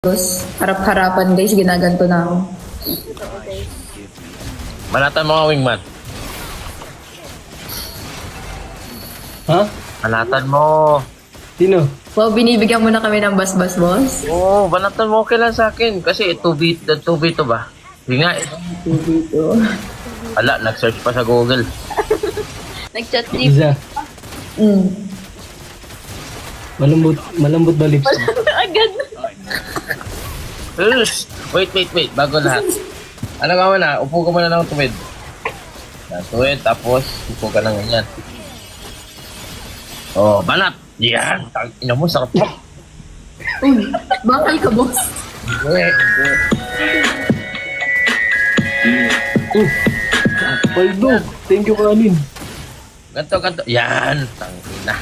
Tapos, harap-harapan guys, ginaganto na ako. Manatan mo nga, wingman. Ha? Manatan mo. Sino? Wow, binibigyan mo na kami ng bas-bas, boss. Oo, banatan mo okay lang sa akin. Kasi 2B to ba? Hindi nga eh. Dito. Ala, nag-search pa sa Google. Nag-chat tip. Isa. Mm. Malambot ba lips mo? Agad. Wait. Bago lahat. Ano ka muna? Upo ka muna ng tuwid. Tuwid, tapos upo ka ng ganyan. Oh, banat! Yan! Ina mo, sakit mo. Uy, bakal ka, boss. Paldo! Thank you, Kanin. Ganto. Yan! Tangina.